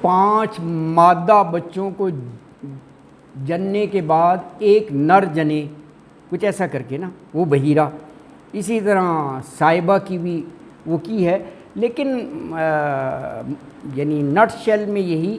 5 مادہ بچوں کو جننے کے بعد ایک نر جنے، کچھ ایسا کر کے نا، وہ بحیرہ۔ اسی طرح صائبہ کی بھی وہ کی ہے، لیکن یعنی نٹ شیل میں یہی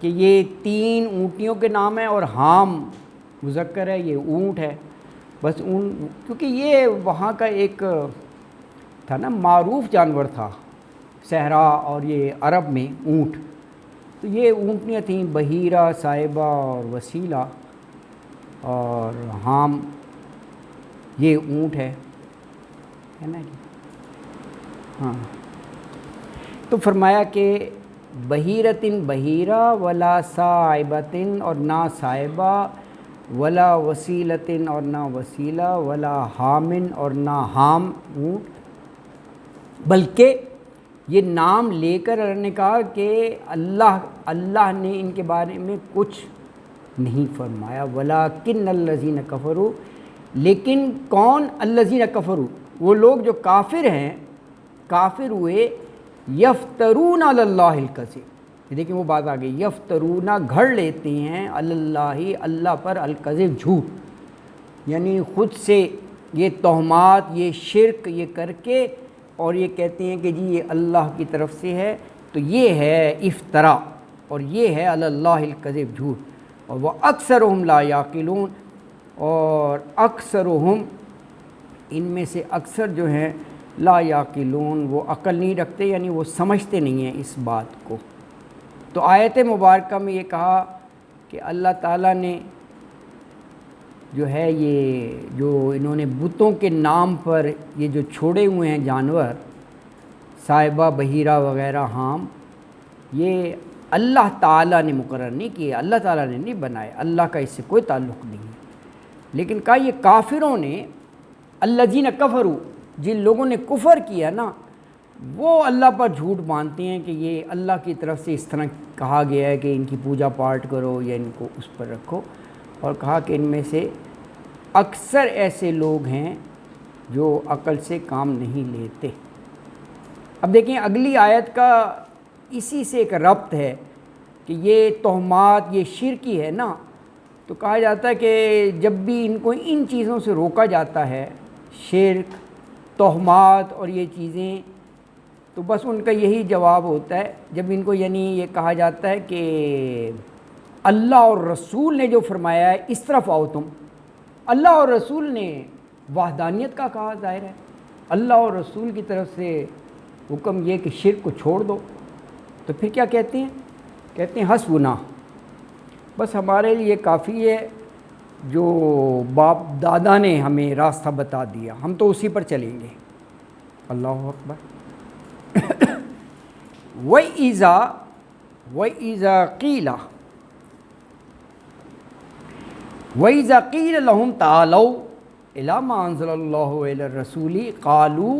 کہ یہ 3 اونٹیوں کے نام ہیں، اور حام مذکر ہے، یہ اونٹ ہے بس۔ کیونکہ یہ وہاں کا ایک تھا نا، معروف جانور تھا صحرا اور یہ عرب میں اونٹ، تو یہ اونٹیاں تھیں بحیرہ، صائبہ اور وسیلہ، اور حام یہ اونٹ ہے نا جی۔ ہاں، تو فرمایا کہ بحیرتن بحیرہ ولا صائبتن، اور نہ صائبہ، ولا وسیلتن، اور نہ وسیلہ، ولا حامن، اور نہ حام اونٹ، بلکہ یہ نام لے کر اللہ نے کہا کہ اللہ نے ان کے بارے میں کچھ نہیں فرمایا۔ ولیکن الذین کفروا، لیکن کون؟ الذین کفروا، وہ لوگ جو کافر ہیں، کافر ہوئے، یفترون علی اللہ الکذب، دیکھیں وہ بات آ گئی، یفترون گھڑ لیتے ہیں، علی اللہ اللہ پر، الکذب جھوٹ، یعنی خود سے یہ تہمات، یہ شرک یہ کر کے، اور یہ کہتے ہیں کہ جی یہ اللہ کی طرف سے ہے، تو یہ ہے افطرا، اور یہ ہے علی اللہ الکذب جھوٹ، اور وہ اکثرہم لا یعقلون، اور اکثرہم ان میں سے اکثر جو ہیں لا یعقلون، وہ عقل نہیں رکھتے، یعنی وہ سمجھتے نہیں ہیں اس بات کو۔ تو آیت مبارکہ میں یہ کہا کہ اللہ تعالیٰ نے جو ہے یہ جو انہوں نے بتوں کے نام پر یہ جو چھوڑے ہوئے ہیں جانور، صائبہ، بحیرہ وغیرہ، حام، یہ اللہ تعالیٰ نے مقرر نہیں کیے، اللہ تعالیٰ نے نہیں بنائے، اللہ کا اس سے کوئی تعلق نہیں ہے، لیکن کہا یہ کافروں نے، الذین کفروا، جن لوگوں نے کفر کیا نا، وہ اللہ پر جھوٹ مانتے ہیں کہ یہ اللہ کی طرف سے اس طرح کہا گیا ہے کہ ان کی پوجا پاٹ کرو یا ان کو اس پر رکھو، اور کہا کہ ان میں سے اکثر ایسے لوگ ہیں جو عقل سے کام نہیں لیتے۔ اب دیکھیں اگلی آیت کا اسی سے ایک ربط ہے کہ یہ تہمات، یہ شرکی ہے نا، تو کہا جاتا ہے کہ جب بھی ان کو ان چیزوں سے روکا جاتا ہے، شرک، تہمات اور یہ چیزیں، تو بس ان کا یہی جواب ہوتا ہے جب ان کو یعنی یہ کہا جاتا ہے کہ اللہ اور رسول نے جو فرمایا ہے اس طرف آؤ تم، اللہ اور رسول نے وحدانیت کا کہا، ظاہر ہے اللہ اور رسول کی طرف سے حکم یہ کہ شرک کو چھوڑ دو، تو پھر کیا کہتے ہیں؟ کہتے ہیں حسبنا، بس ہمارے لیے کافی ہے، جو باپ دادا نے ہمیں راستہ بتا دیا ہم تو اسی پر چلیں گے۔ اللہ اکبر۔ وَإِذَا قِيلَ لَهُمْ تَعَالَوْا إِلَىٰ مَا أَنزَلَ اللَّهُ وَإِلَى الرَّسُولِ قَالُوا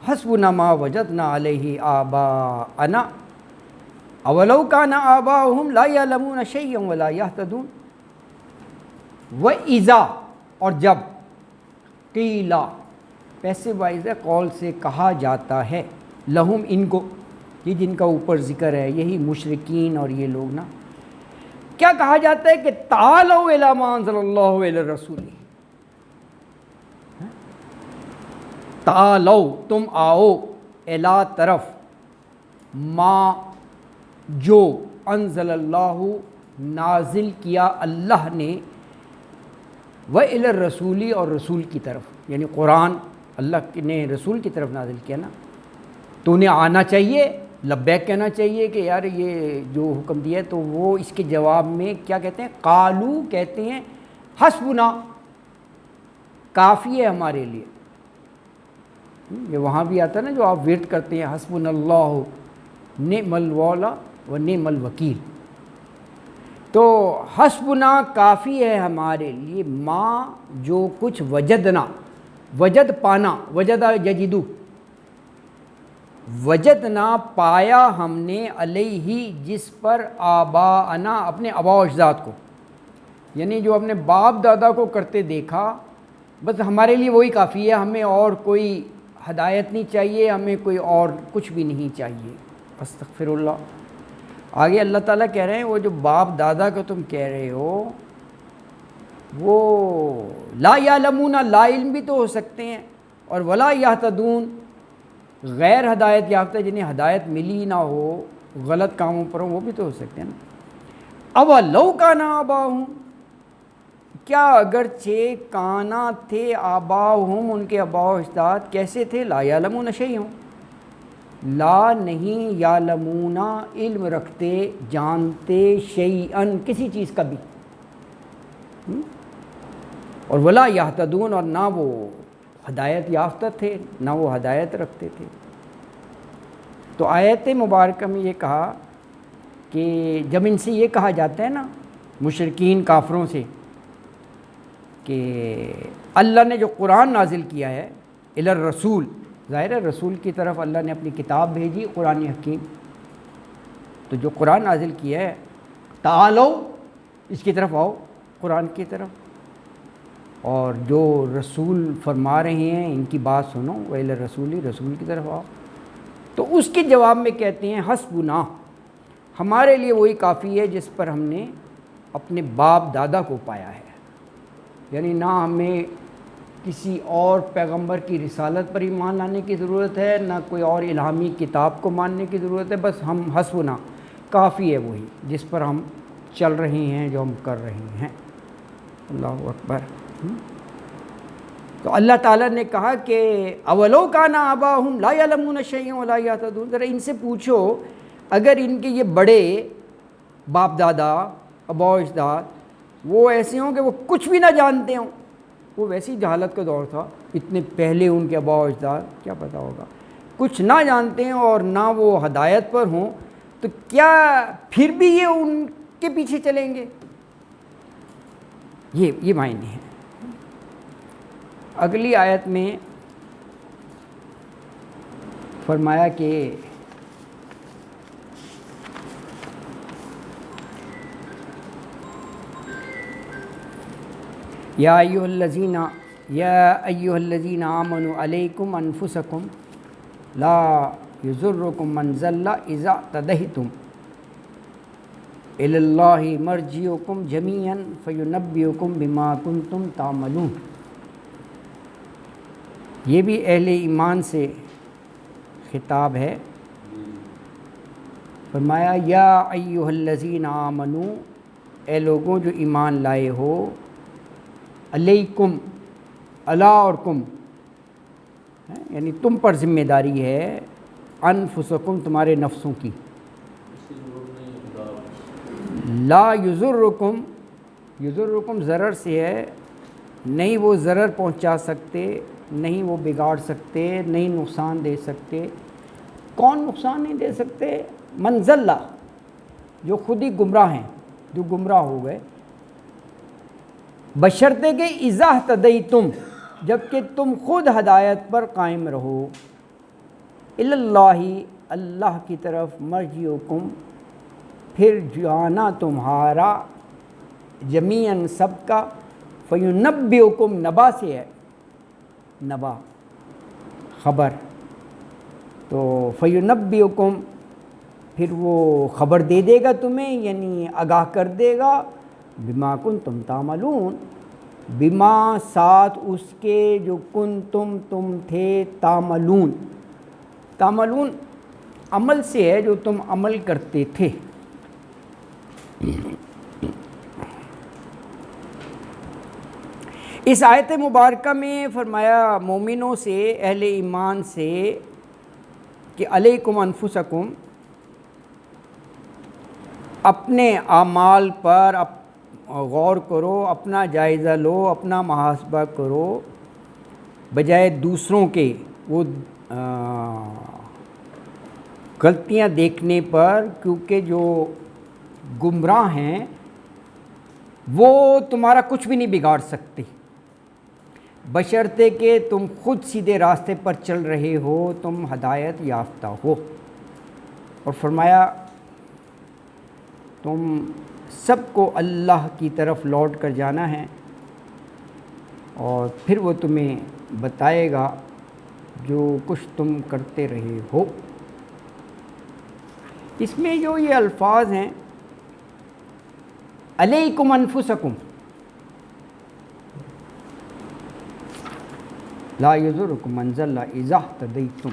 حَسْبُنَا مَا وَجَدْنَا عَلَيْهِ آبَاءَنَا أَوَلَوْ كَانَ آبَاؤُهُمْ لَا يَعْلَمُونَ شَيْئًا وَلَا يَهْتَدُونَ۔ وَإِذَا، اور جب، قِيلَ پیسے وائز ہے، قول سے کہا جاتا ہے، لہم ان کو، یہ جن کا اوپر ذکر ہے، یہی مشرکین اور یہ لوگ نا، کیا کہا جاتا ہے کہ تعالوا الی ما انزل اللہ الی الرسول، تعالوا تم آؤ، الی طرف، ما جو، انزل اللہ نازل کیا اللہ نے، وَإِلَى الرَّسُولِ اور رسول کی طرف، یعنی قرآن اللہ نے رسول کی طرف نازل کیا نا، تو انہیں آنا چاہیے، لبیک کہنا چاہیے کہ یار یہ جو حکم دیا ہے، تو وہ اس کے جواب میں کیا کہتے ہیں؟ قالو کہتے ہیں حسبنا، کافی ہے ہمارے لیے۔ یہ وہاں بھی آتا ہے نا جو آپ ورد کرتے ہیں، حسبنا اللہ نعم المولا و نعم الوکیل، تو حسبنا کافی ہے ہمارے لیے، ما جو کچھ، وجدنا، وجد پانا، وجدہ یجدو، وجدنا پایا ہم نے، علیہ جس پر، آباءنا اپنے آباء و اجداد کو، یعنی جو اپنے باپ دادا کو کرتے دیکھا، بس ہمارے لیے وہی کافی ہے، ہمیں اور کوئی ہدایت نہیں چاہیے، ہمیں کوئی اور کچھ بھی نہیں چاہیے۔ استغفر اللہ۔ آگے اللہ تعالیٰ کہہ رہے ہیں وہ جو باپ دادا کو تم کہہ رہے ہو وہ لا یعلمون، لا علم بھی تو ہو سکتے ہیں، اور ولا یہتدون، غیر ہدایت یافتہ جنہیں ہدایت ملی نہ ہو، غلط کاموں پر ہوں، وہ بھی تو ہو سکتے ہیں نا۔ اولو کان آباؤہم، کیا اگرچہ کانا تھے آباؤہم ان کے آباء و اجداد، کیسے تھے؟ لا یعلمون شیئا، لا نہیں، یعلمون علم رکھتے، جانتے، شیئن کسی چیز کا بھی، اور ولا یہتدون، اور نہ وہ ہدایت یافتہ تھے، نہ وہ ہدایت رکھتے تھے۔ تو آیت مبارکہ میں یہ کہا کہ جب ان سے یہ کہا جاتا ہے نا مشرکین کافروں سے کہ اللہ نے جو قرآن نازل کیا ہے الی الرسول، ظاہر ہے رسول کی طرف اللہ نے اپنی کتاب بھیجی قرآن حکیم، تو جو قرآن نازل کیا ہے تعالو، اس کی طرف آؤ، قرآن کی طرف، اور جو رسول فرما رہے ہیں ان کی بات سنو، ویل رسولی، رسول کی طرف آؤ۔ تو اس کے جواب میں کہتے ہیں حسبنا، ہمارے لیے وہی کافی ہے جس پر ہم نے اپنے باپ دادا کو پایا ہے، یعنی نہ ہمیں کسی اور پیغمبر کی رسالت پر ایمان لانے کی ضرورت ہے، نہ کوئی اور الہامی کتاب کو ماننے کی ضرورت ہے، بس ہم حسبنا، کافی ہے وہی جس پر ہم چل رہے ہیں، جو ہم کر رہے ہیں۔ اللہ اکبر۔ تو اللہ تعالیٰ نے کہا کہ اولو کان آباؤہم لا یعلمون شیئا ولا یہتدون، ذرا ان سے پوچھو اگر ان کے یہ بڑے باپ دادا آباء و اجداد وہ ایسے ہوں کہ وہ کچھ بھی نہ جانتے ہوں، وہ ویسی جہالت کا دور تھا اتنے پہلے، ان کے آباء و اجداد کیا پتہ ہوگا، کچھ نہ جانتے ہیں اور نہ وہ ہدایت پر ہوں، تو کیا پھر بھی یہ ان کے پیچھے چلیں گے؟ یہ معنی ہے۔ اگلی آیت میں فرمایا کہ یا ایھا الذین آمنوا علیکم انفسکم لا یضرکم من ضل اذا اهتدیتم الی اللہ مرجعکم جمیعا فینبئکم بما کنتم تعملون۔ یہ بھی اہل ایمان سے خطاب ہے۔ فرمایا یا ایھا الذین آمنوا، اے لوگوں جو ایمان لائے ہو، علیکم، علی اور کم، یعنی تم پر ذمہ داری ہے، انفسکم، تمہارے نفسوں کی، لا یضرکم، یضرکم ضرر سے ہے، نہیں وہ ضرر پہنچا سکتے، نہیں وہ بگاڑ سکتے، نہیں نقصان دے سکتے۔ کون نقصان نہیں دے سکتے؟ من ضل، جو خود ہی گمراہ ہیں، جو گمراہ ہو گئے، بشرطے کہ اذا اہتدیتم، جب کہ تم خود ہدایت پر قائم رہو، الی اللہ، اللہ کی طرف، مرجعکم، پھر جانا تمہارا، جمیعاً سب کا، فینبئکم، نبا سے ہے، نبا خبر، تو فینبئکم، پھر وہ خبر دے دے گا تمہیں، یعنی آگاہ کر دے گا، بما کنتم تعملون، بما ساتھ اس کے، جو کنتم تم تھے، تعملون، تعملون عمل سے ہے، جو تم عمل کرتے تھے۔ اس آیت مبارکہ میں فرمایا مومنوں سے، اہل ایمان سے کہ علیکم انفسکم، اپنے اعمال پر غور کرو، اپنا جائزہ لو، اپنا محاسبہ کرو، بجائے دوسروں کے وہ غلطیاں دیکھنے پر، کیونکہ جو گمراہ ہیں وہ تمہارا کچھ بھی نہیں بگاڑ سکتے، بشرطے کہ تم خود سیدھے راستے پر چل رہے ہو، تم ہدایت یافتہ ہو۔ اور فرمایا تم سب کو اللہ کی طرف لوٹ کر جانا ہے، اور پھر وہ تمہیں بتائے گا جو کچھ تم کرتے رہے ہو۔ اس میں جو یہ الفاظ ہیں علیکم انفسکم لا یضرکم من ضل اذا اہتدیتم،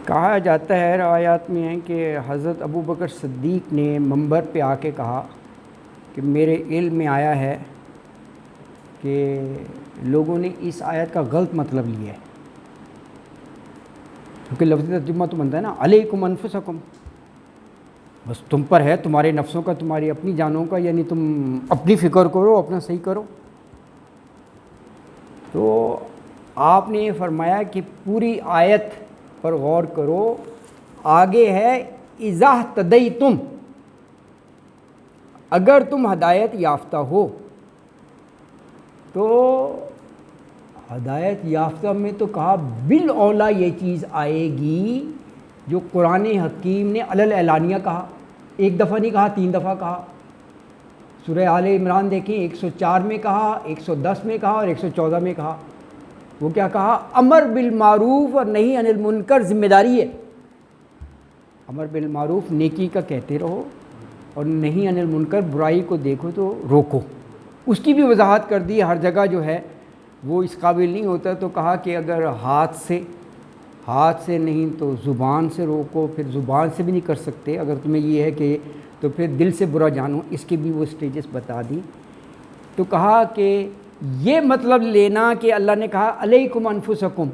کہا جاتا ہے روایات میں ہے کہ حضرت ابو بکر صدیق نے منبر پہ آ کے کہا کہ میرے علم میں آیا ہے کہ لوگوں نے اس آیت کا غلط مطلب لیا ہے، کیونکہ لفظ ترجمہ تو بنتا ہے نا علیکم انفسکم، بس تم پر ہے، تمہارے نفسوں کا، تمہاری اپنی جانوں کا، یعنی تم اپنی فکر کرو، اپنا صحیح کرو۔ تو آپ نے یہ فرمایا کہ پوری آیت پر غور کرو، آگے ہے اذا اہتدیتم، اگر تم ہدایت یافتہ ہو، تو ہدایت یافتہ میں تو کہا بالاولیٰ یہ چیز آئے گی جو قرآن حکیم نے علی الاعلانیہ کہا، ایک دفعہ نہیں کہا، 3 دفعہ کہا۔ سورہ آل عمران دیکھیں 104 میں کہا، 110 میں کہا اور 114 میں کہا۔ وہ کیا کہا؟ امر بالمعروف اور نہی عن المنکر ذمہ داری ہے، امر بالمعروف نیکی کا کہتے رہو اور نہی عن المنکر برائی کو دیکھو تو روکو۔ اس کی بھی وضاحت کر دی، ہر جگہ جو ہے وہ اس قابل نہیں ہوتا، تو کہا کہ اگر ہاتھ سے نہیں تو زبان سے روکو، پھر زبان سے بھی نہیں کر سکتے، اگر تمہیں یہ ہے کہ تو پھر دل سے برا جانو، اس کی بھی وہ سٹیجز بتا دی۔ تو کہا کہ یہ مطلب لینا کہ اللہ نے کہا علیکم انفسکم،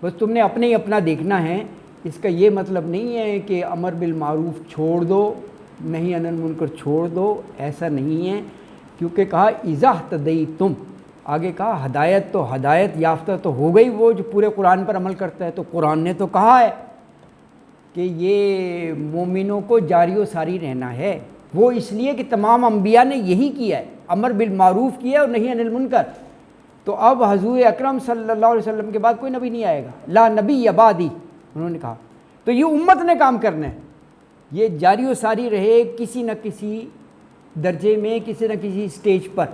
بس تم نے اپنے ہی اپنا دیکھنا ہے، اس کا یہ مطلب نہیں ہے کہ امر بالمعروف چھوڑ دو، نہی عن المنکر چھوڑ دو، ایسا نہیں ہے، کیونکہ کہا اذا اہتدیتم، آگے کہا ہدایت یافتہ تو ہو گئی وہ جو پورے قرآن پر عمل کرتا ہے، تو قرآن نے تو کہا ہے کہ یہ مومنوں کو جاری و ساری رہنا ہے، وہ اس لیے کہ تمام انبیاء نے یہی کیا ہے، امر بالمعروف کیا اور نہی عن المنکر۔ تو اب حضور اکرم صلی اللہ علیہ وسلم کے بعد کوئی نبی نہیں آئے گا، لا نبی بعدی، انہوں نے کہا، تو یہ امت نے کام کرنا ہے، یہ جاری و ساری رہے کسی نہ کسی درجے میں، کسی نہ کسی سٹیج پر،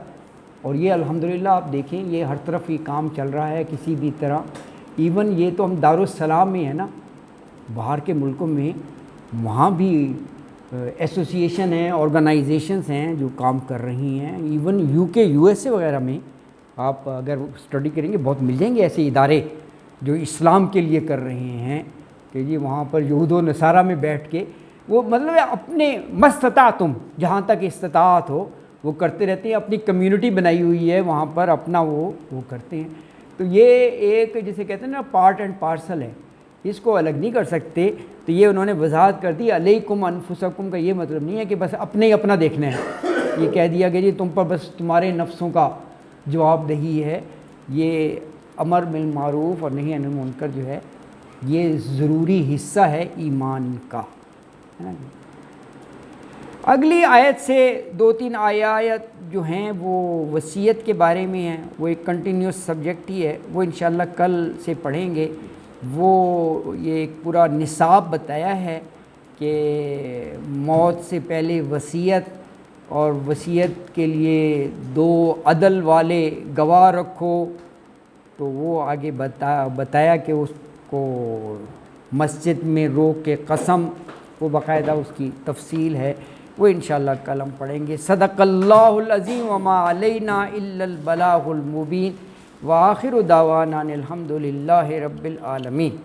اور یہ الحمدللہ آپ دیکھیں یہ ہر طرف یہ کام چل رہا ہے کسی بھی طرح۔ ایون یہ تو ہم دارالسلام میں ہے نا، باہر کے ملکوں میں وہاں بھی ایسوسیشن ہیں، آرگنائزیشنز ہیں جو کام کر رہی ہیں، ایون UK USA وغیرہ میں آپ اگر اسٹڈی کریں گے بہت مل جائیں گے ایسے ادارے جو اسلام کے لیے کر رہے ہیں، کہ جی وہاں پر یہود و نصارہ میں بیٹھ کے وہ مطلب اپنے مستطاعتم جہاں تک استطاعت ہو وہ کرتے رہتے ہیں، اپنی کمیونٹی بنائی ہوئی ہے وہاں پر، اپنا وہ کرتے ہیں۔ تو یہ ایک جسے کہتے ہیں نا پارٹ اینڈ پارسل ہے، اس کو الگ نہیں کر سکتے۔ تو یہ انہوں نے وضاحت کر دی، علیکم انفسکم کا یہ مطلب نہیں ہے کہ بس اپنے ہی اپنا دیکھنا ہے، یہ کہہ دیا کہ جی تم پر بس تمہارے نفسوں کا جواب دہی ہے، یہ امر بالمعروف اور نہی عن المنکر جو ہے یہ ضروری حصہ ہے ایمان کا، ہے نا جی۔ اگلی آیت سے 2-3 آیات جو ہیں وہ وصیت کے بارے میں ہیں، وہ ایک کنٹینیوس سبجیکٹ ہی ہے، وہ انشاءاللہ کل سے پڑھیں گے۔ وہ یہ ایک پورا نصاب بتایا ہے کہ موت سے پہلے وصیت، اور وصیت کے لیے 2 عدل والے گواہ رکھو، تو وہ آگے بتایا کہ اس کو مسجد میں روک کے قسم، وہ باقاعدہ اس کی تفصیل ہے، وہ انشاءاللہ کل ہم پڑھیں گے۔ صدق اللہ العظیم وما علینا الا البلاغ المبین، وآخر دعوانا الحمد للہ رب العالمین۔